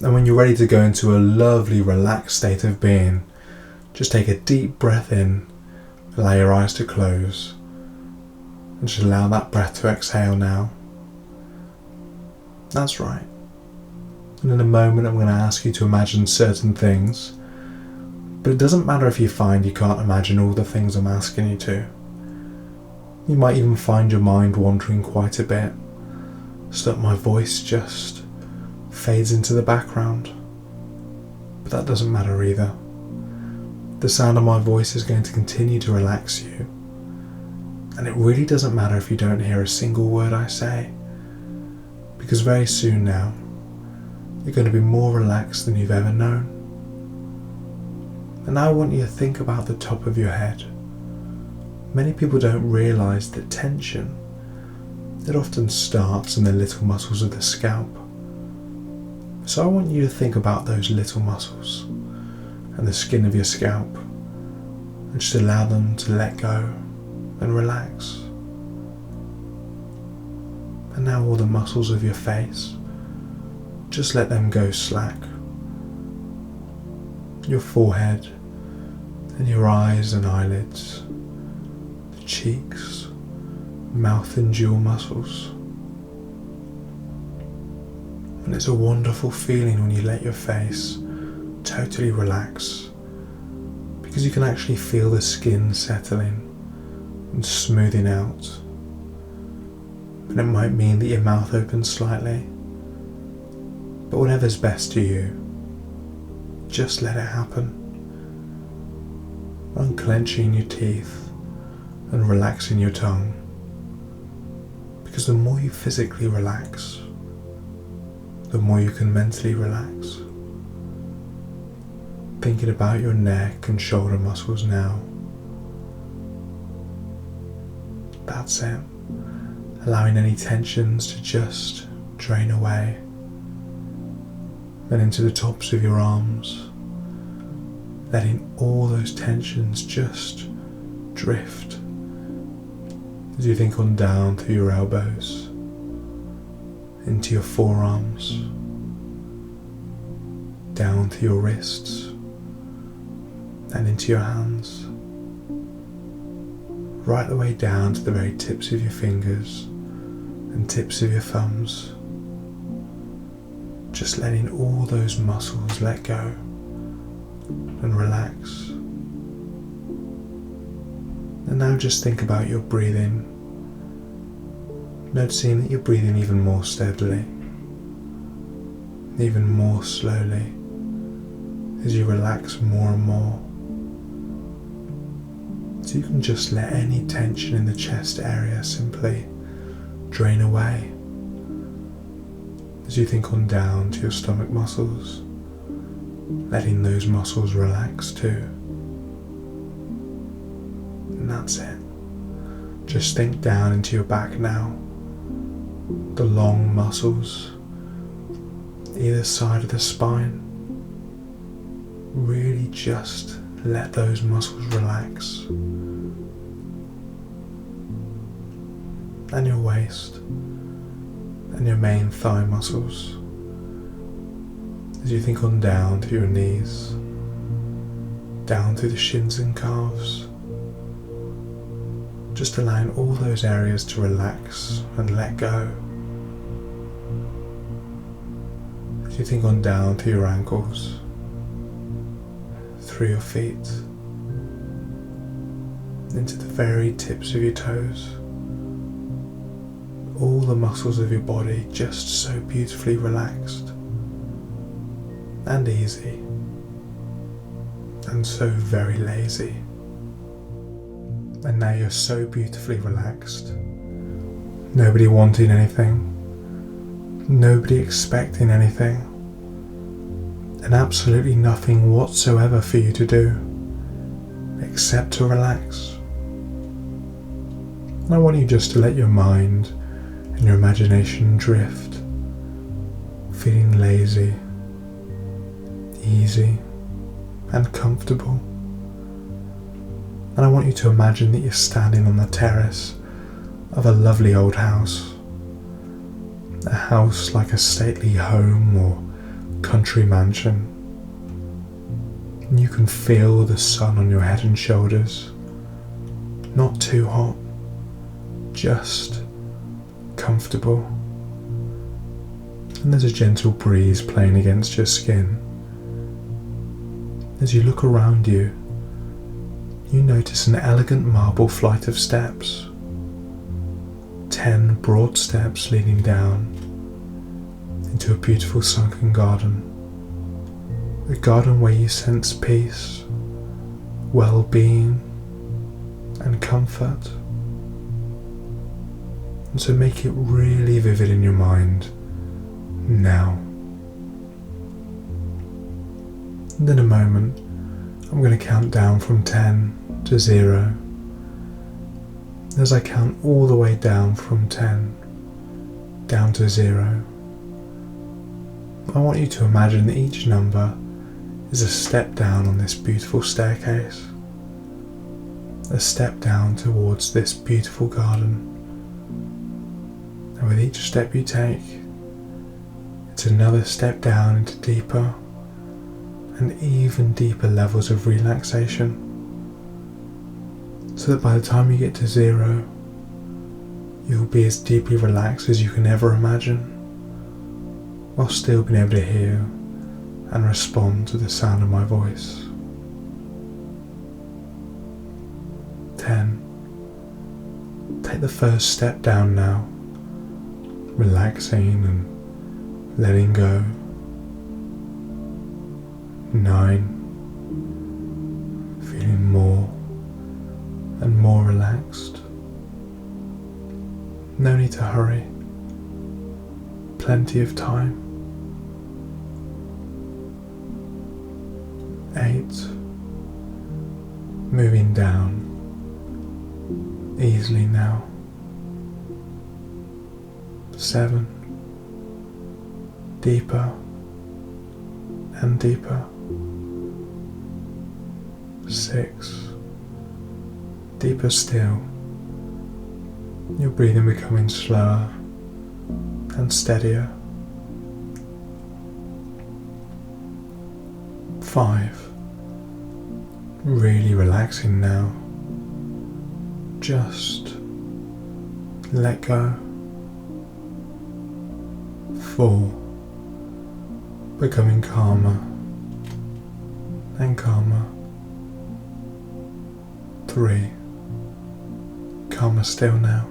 And when you're ready to go into a lovely relaxed state of being, just take a deep breath in, allow your eyes to close, and just allow that breath to exhale now. That's right. And in a moment I'm going to ask you to imagine certain things, but it doesn't matter if you find you can't imagine all the things I'm asking you to. You might even find your mind wandering quite a bit, so that my voice just fades into the background. But that doesn't matter either. The sound of my voice is going to continue to relax you, and it really doesn't matter if you don't hear a single word I say, because very soon now you're going to be more relaxed than you've ever known. And now I want you to think about the top of your head. Many people don't realise that tension, it often starts in the little muscles of the scalp. So I want you to think about those little muscles and the skin of your scalp, and just allow them to let go and relax. And now all the muscles of your face, just let them go slack. Your forehead and your eyes and eyelids, the cheeks, mouth and jaw muscles. And it's a wonderful feeling when you let your face totally relax, because you can actually feel the skin settling and smoothing out. And it might mean that your mouth opens slightly, but whatever's best to you, just let it happen. Unclenching your teeth and relaxing your tongue, because the more you physically relax, the more you can mentally relax. Thinking about your neck and shoulder muscles now. That's it. Allowing any tensions to just drain away. Then into the tops of your arms, letting all those tensions just drift as you think on down through your elbows, into your forearms, down to your wrists, and into your hands, right the way down to the very tips of your fingers and tips of your thumbs. Just letting all those muscles let go and relax. And now just think about your breathing, noticing that you're breathing even more steadily, even more slowly, as you relax more and more. So you can just let any tension in the chest area simply drain away. As you think on down to your stomach muscles, letting those muscles relax too. And that's it. Just think down into your back now. The long muscles, either side of the spine. Really just let those muscles relax. And your waist and your main thigh muscles, as you think on down to your knees, down through the shins and calves, just allowing all those areas to relax and let go. As you think on down to your ankles, through your feet, into the very tips of your toes. All the muscles of your body just so beautifully relaxed and easy and so very lazy. And now you're so beautifully relaxed. Nobody wanting anything, nobody expecting anything, and absolutely nothing whatsoever for you to do except to relax. And I want you just to let your mind and your imagination drift, feeling lazy, easy and comfortable. And I want you to imagine that you're standing on the terrace of a lovely old house. A house like a stately home or country mansion. And you can feel the sun on your head and shoulders. Not too hot, just comfortable. And there's a gentle breeze playing against your skin. As you look around you, you notice an elegant marble flight of steps. 10 broad steps leading down into a beautiful sunken garden. A garden where you sense peace, well-being, and comfort. And so make it really vivid in your mind now. And in a moment, I'm going to count down from 10 to 0. As I count all the way down from 10 down to 0, I want you to imagine that each number is a step down on this beautiful staircase, a step down towards this beautiful garden. And with each step you take, it's another step down into deeper and even deeper levels of relaxation, so that by the time you get to 0, you'll be as deeply relaxed as you can ever imagine, while still being able to hear and respond to the sound of my voice. 10. Take the first step down now, relaxing and letting go. 9. Feeling more and more relaxed. No need to hurry. Plenty of time. 8. Moving down easily now. 7. Deeper and deeper. 6. Deeper still. Your breathing becoming slower and steadier. 5. Really relaxing now. Just let go. 4. Becoming calmer and calmer. 3. Calmer still now.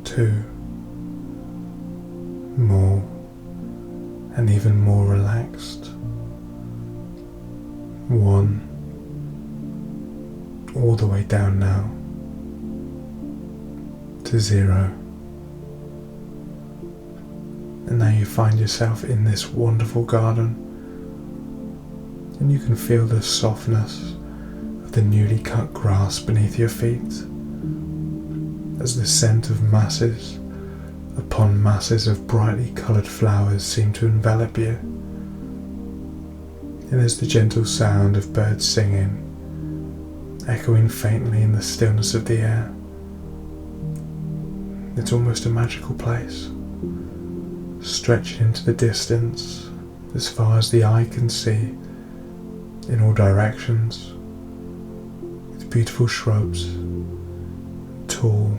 2. More and even more relaxed. 1. All the way down now to 0. And now you find yourself in this wonderful garden, and you can feel the softness of the newly cut grass beneath your feet, as the scent of masses upon masses of brightly coloured flowers seem to envelop you. And there's the gentle sound of birds singing, echoing faintly in the stillness of the air. It's almost a magical place, stretching into the distance as far as the eye can see in all directions, with beautiful shrubs, tall,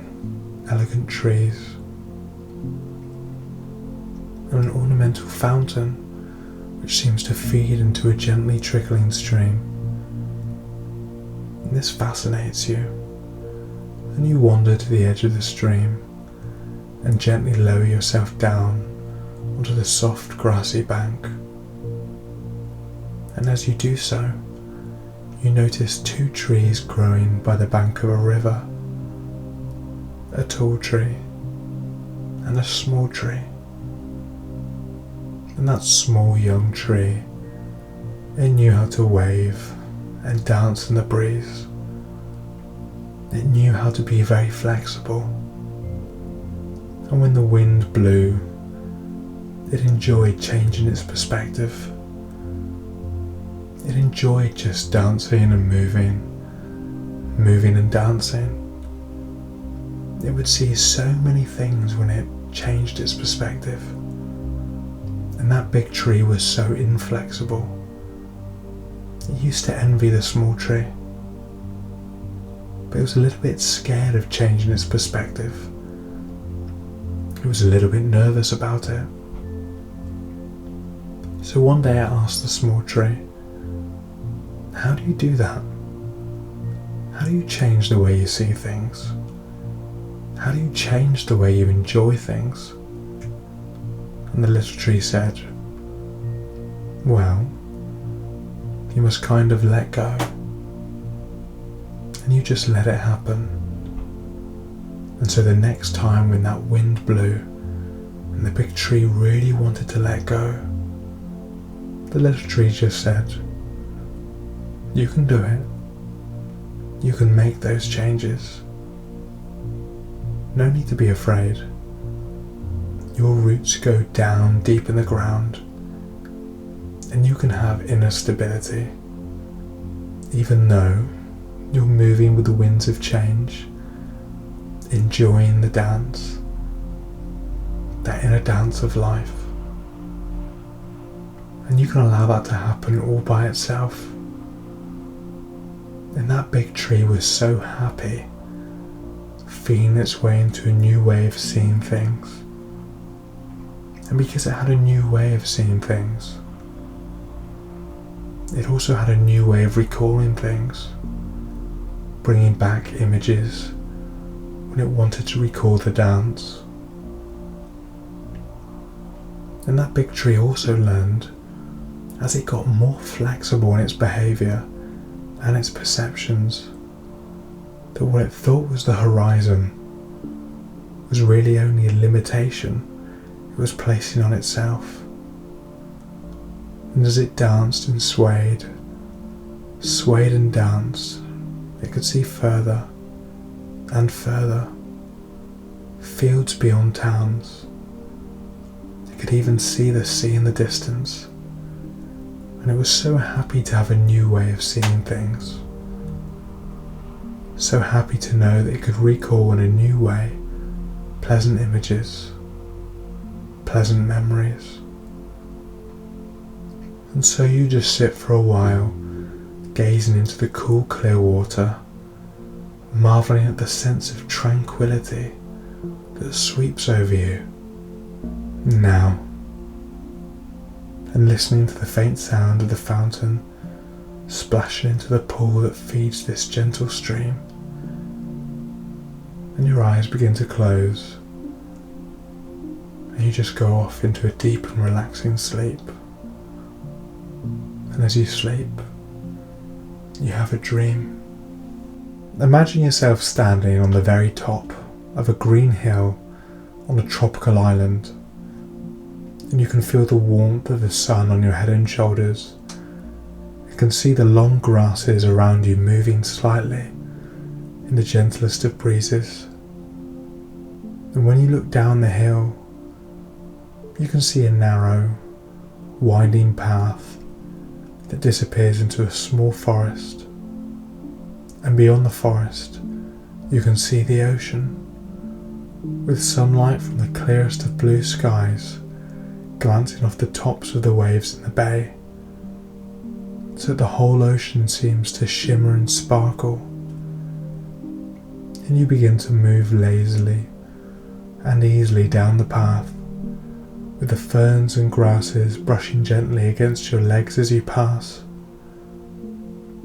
elegant trees, and an ornamental fountain which seems to feed into a gently trickling stream. And this fascinates you, and you wander to the edge of the stream and gently lower yourself down onto the soft grassy bank. And as you do so, you notice 2 trees growing by the bank of a river, a tall tree and a small tree. And that small young tree, it knew how to wave and dance in the breeze. It knew how to be very flexible, and when the wind blew, it enjoyed changing its perspective. It enjoyed just dancing and moving and dancing. It would see so many things when it changed its perspective. And that big tree was so inflexible. It used to envy the small tree, but it was a little bit scared of changing its perspective. It was a little bit nervous about it. So one day I asked the small tree, how do you do that? How do you change the way you see things? How do you change the way you enjoy things? And the little tree said, well, you must kind of let go. And you just let it happen. And so the next time when that wind blew and the big tree really wanted to let go, the little tree just said, you can do it. You can make those changes. No need to be afraid. Your roots go down deep in the ground, and you can have inner stability, even though you're moving with the winds of change, enjoying the dance, that inner dance of life. And you can allow that to happen all by itself. And that big tree was so happy, feeling its way into a new way of seeing things. And because it had a new way of seeing things, it also had a new way of recalling things, bringing back images when it wanted to recall the dance. And that big tree also learned, as it got more flexible in its behaviour and its perceptions, that what it thought was the horizon was really only a limitation it was placing on itself. And as it danced and swayed and danced, it could see further and further, fields beyond towns. It could even see the sea in the distance, and it was so happy to have a new way of seeing things. So happy to know that it could recall in a new way pleasant images, pleasant memories. And so you just sit for a while, gazing into the cool, clear water, marvelling at the sense of tranquility that sweeps over you now, and listening to the faint sound of the fountain splashing into the pool that feeds this gentle stream. And your eyes begin to close, and you just go off into a deep and relaxing sleep. And as you sleep, you have a dream. Imagine yourself standing on the very top of a green hill on a tropical island, and you can feel the warmth of the sun on your head and shoulders. You can see the long grasses around you moving slightly in the gentlest of breezes. And when you look down the hill, you can see a narrow, winding path that disappears into a small forest. And beyond the forest, you can see the ocean, with sunlight from the clearest of blue skies glancing off the tops of the waves in the bay, so that the whole ocean seems to shimmer and sparkle. And you begin to move lazily and easily down the path, with the ferns and grasses brushing gently against your legs as you pass.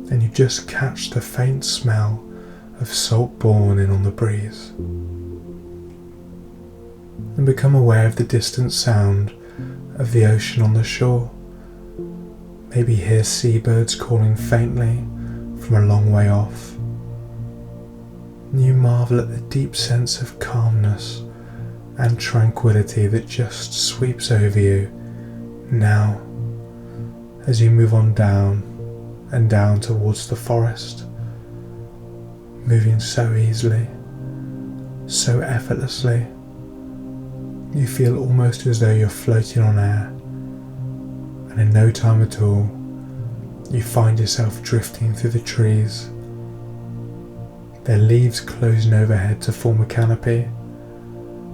And you just catch the faint smell of salt borne in on the breeze, and become aware of the distant sound of the ocean on the shore. Maybe hear seabirds calling faintly from a long way off. And you marvel at the deep sense of calmness and tranquility that just sweeps over you now, as you move on down and down towards the forest, moving so easily, so effortlessly. You feel almost as though you're floating on air, and in no time at all, you find yourself drifting through the trees, their leaves closing overhead to form a canopy,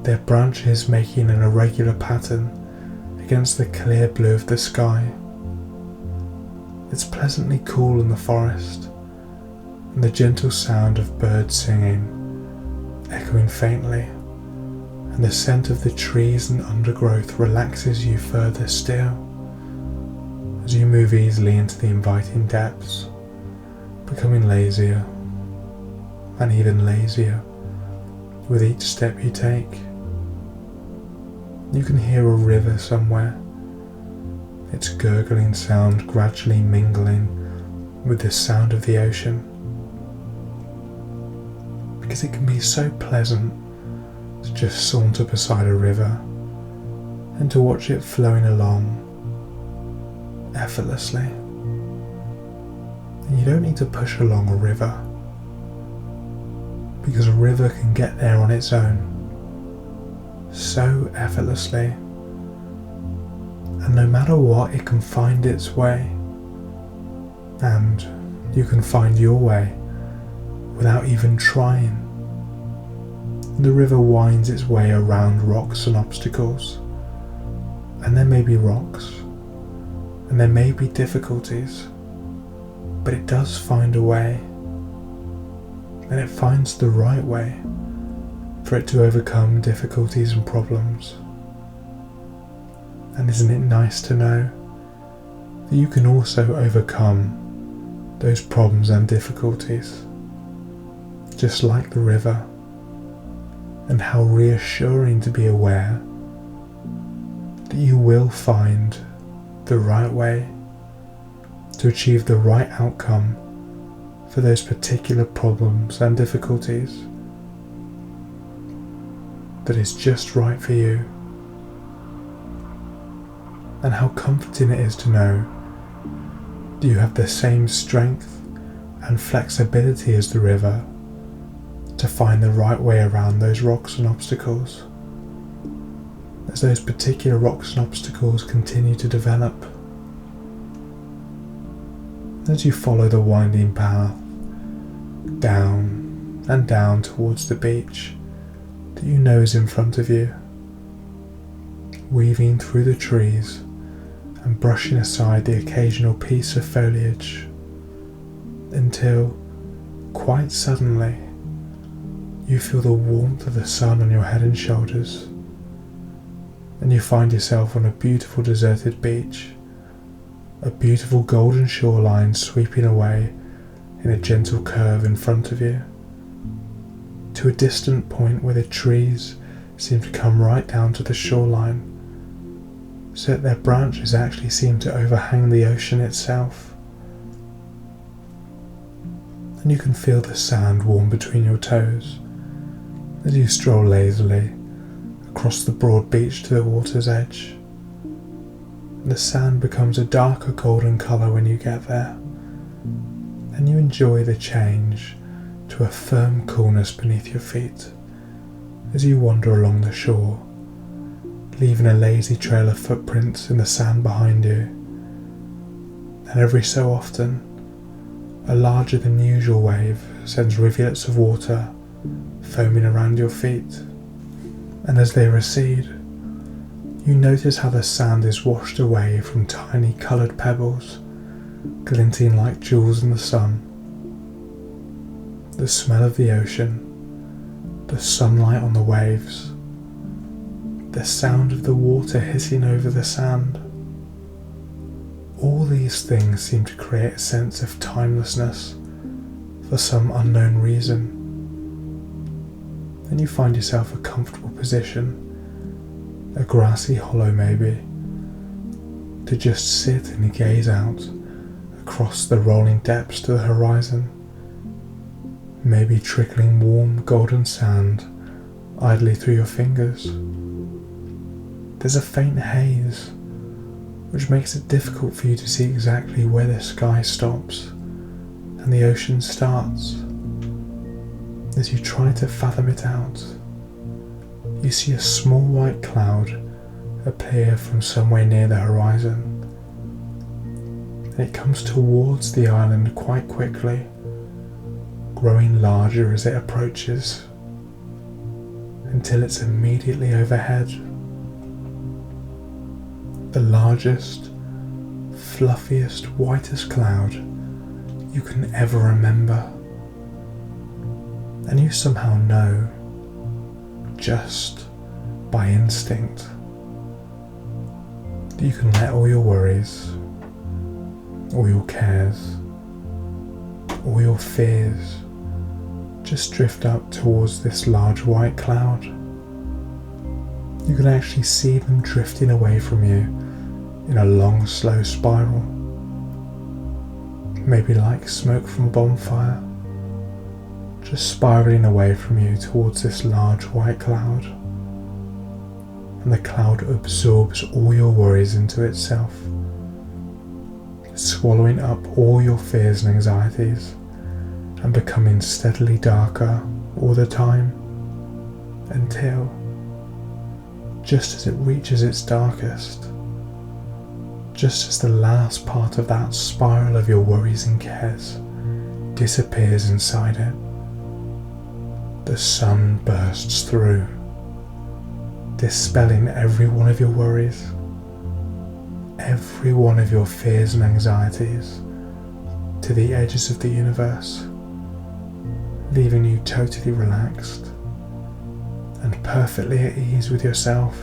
their branches making an irregular pattern against the clear blue of the sky. It's pleasantly cool in the forest, and the gentle sound of birds singing, echoing faintly, and the scent of the trees and undergrowth relaxes you further still as you move easily into the inviting depths, becoming lazier and even lazier with each step you take. You can hear a river somewhere, its gurgling sound gradually mingling with the sound of the ocean, because it can be so pleasant to just saunter beside a river and to watch it flowing along effortlessly. And you don't need to push along a river, because a river can get there on its own so effortlessly, and no matter what, it can find its way, and you can find your way without even trying. The river winds its way around rocks and obstacles, and there may be rocks, and there may be difficulties, but it does find a way, and it finds the right way for it to overcome difficulties and problems. And isn't it nice to know that you can also overcome those problems and difficulties, just like the river? And how reassuring to be aware that you will find the right way to achieve the right outcome for those particular problems and difficulties that is just right for you. And how comforting it is to know that you have the same strength and flexibility as the river to find the right way around those rocks and obstacles, as those particular rocks and obstacles continue to develop. As you follow the winding path down and down towards the beach that you know is in front of you, weaving through the trees and brushing aside the occasional piece of foliage, until quite suddenly you feel the warmth of the sun on your head and shoulders, and you find yourself on a beautiful deserted beach, a beautiful golden shoreline sweeping away in a gentle curve in front of you, to a distant point where the trees seem to come right down to the shoreline, so that their branches actually seem to overhang the ocean itself. And you can feel the sand warm between your toes as you stroll lazily across the broad beach to the water's edge. The sand becomes a darker golden colour when you get there, and you enjoy the change to a firm coolness beneath your feet as you wander along the shore, leaving a lazy trail of footprints in the sand behind you. And every so often, a larger than usual wave sends rivulets of water foaming around your feet, and as they recede, you notice how the sand is washed away from tiny coloured pebbles, glinting like jewels in the sun. The smell of the ocean, the sunlight on the waves, the sound of the water hissing over the sand. All these things seem to create a sense of timelessness for some unknown reason. Then you find yourself a comfortable position, a grassy hollow maybe, to just sit and gaze out across the rolling depths to the horizon, maybe trickling warm golden sand idly through your fingers. There's a faint haze, which makes it difficult for you to see exactly where the sky stops and the ocean starts. As you try to fathom it out, you see a small white cloud appear from somewhere near the horizon, and it comes towards the island quite quickly, growing larger as it approaches, until it's immediately overhead. the largest, fluffiest, whitest cloud you can ever remember. And you somehow know, just by instinct, that you can let all your worries, all your cares, all your fears just drift up towards this large white cloud. You can actually see them drifting away from you in a long, slow spiral, maybe like smoke from a bonfire, just spiraling away from you towards this large white cloud. And the cloud absorbs all your worries into itself, swallowing up all your fears and anxieties, and becoming steadily darker all the time, until, just as it reaches its darkest, just as the last part of that spiral of your worries and cares disappears inside it, the sun bursts through, dispelling every one of your worries, every one of your fears and anxieties to the edges of the universe, leaving you totally relaxed and perfectly at ease with yourself,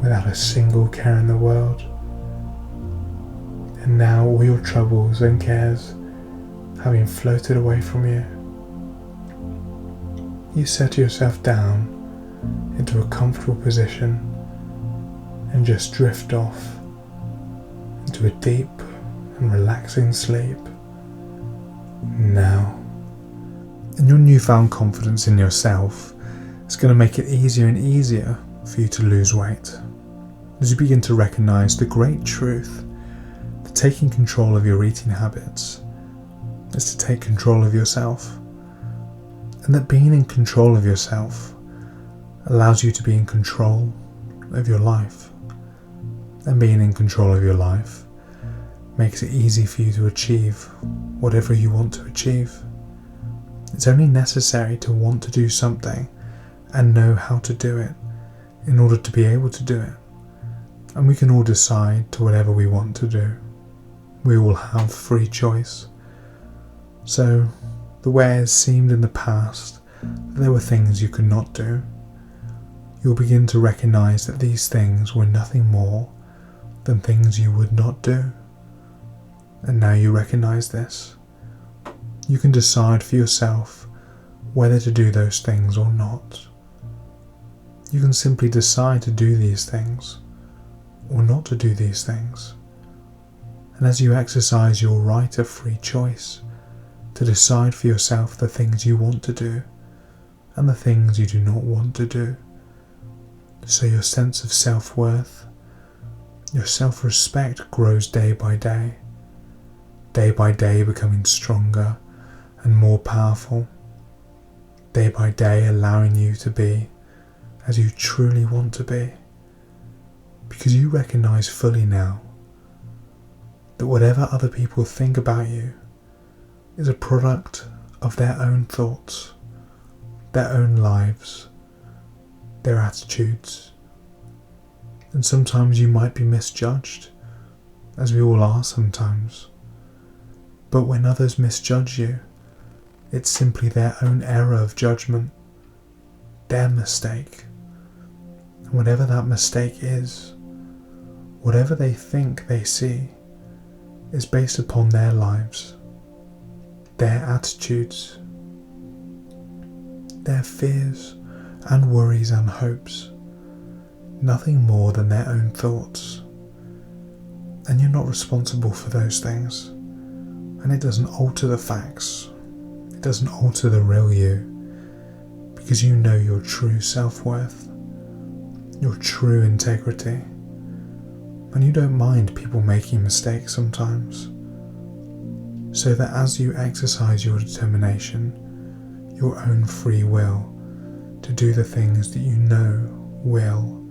without a single care in the world. And now all your troubles and cares having floated away from you, you settle yourself down into a comfortable position and just drift off into a deep and relaxing sleep. Now, and your newfound confidence in yourself is going to make it easier and easier for you to lose weight, as you begin to recognize the great truth that taking control of your eating habits is to take control of yourself, and that being in control of yourself allows you to be in control of your life, and being in control of your life makes it easy for you to achieve whatever you want to achieve. It's only necessary to want to do something and know how to do it in order to be able to do it. And we can all decide to whatever we want to do. We all have free choice. So, the way it seemed in the past that there were things you could not do, you'll begin to recognize that these things were nothing more than things you would not do. And now you recognize this, you can decide for yourself whether to do those things or not. You can simply decide to do these things or not to do these things. And as you exercise your right of free choice to decide for yourself the things you want to do and the things you do not want to do, so your sense of self-worth, your self-respect grows day by day becoming stronger and more powerful, day by day allowing you to be as you truly want to be, because you recognize fully now that whatever other people think about you is a product of their own thoughts, their own lives, their attitudes. And sometimes you might be misjudged, as we all are sometimes. But when others misjudge you, it's simply their own error of judgment, their mistake. And whatever that mistake is, whatever they think they see, is based upon their lives, their attitudes, their fears and worries and hopes, nothing more than their own thoughts. And you're not responsible for those things, and it doesn't alter the facts, it doesn't alter the real you, because you know your true self-worth, your true integrity, and you don't mind people making mistakes sometimes, so that as you exercise your determination, your own free will to do the things that you know will,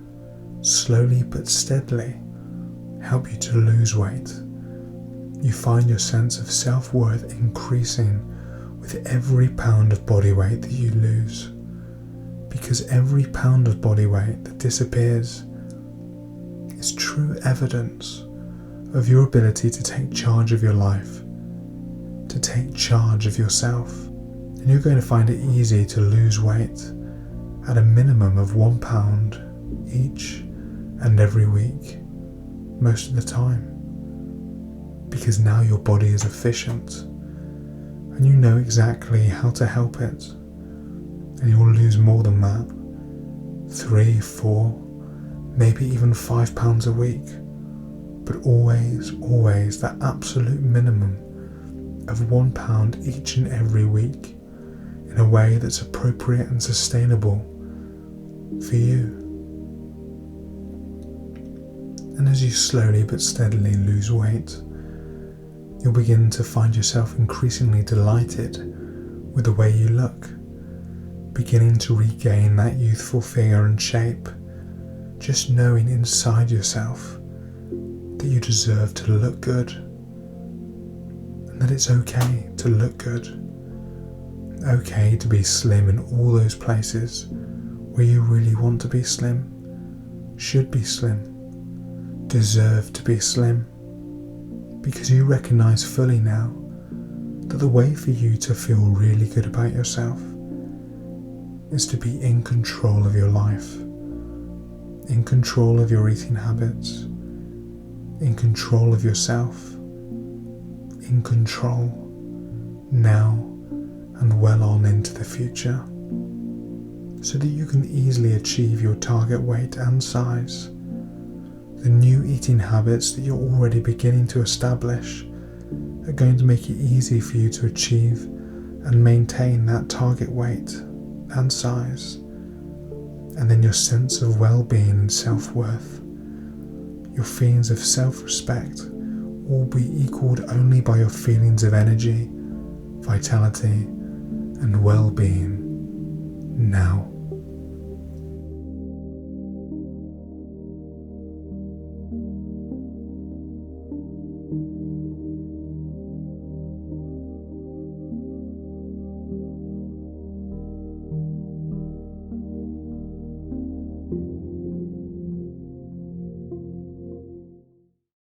slowly but steadily, help you to lose weight, you find your sense of self-worth increasing with every pound of body weight that you lose, because every pound of body weight that disappears is true evidence of your ability to take charge of your life, to take charge of yourself. And you're going to find it easy to lose weight at a minimum of £1 each and every week, most of the time. Because now your body is efficient and you know exactly how to help it. And you'll lose more than that, 3, 4, maybe even £5 a week. But always that absolute minimum of £1 each and every week in a way that's appropriate and sustainable for you. And as you slowly but steadily lose weight, you'll begin to find yourself increasingly delighted with the way you look, beginning to regain that youthful figure and shape, just knowing inside yourself that you deserve to look good, and that it's okay to look good, okay to be slim in all those places where you really want to be slim, should be slim, deserve to be slim, because you recognize fully now that the way for you to feel really good about yourself is to be in control of your life, in control of your eating habits, in control of yourself, in control now and well on into the future, so that you can easily achieve your target weight and size. The new eating habits that you're already beginning to establish are going to make it easy for you to achieve and maintain that target weight and size. And then your sense of well-being and self-worth, your feelings of self-respect, will be equalled only by your feelings of energy, vitality, and well-being now.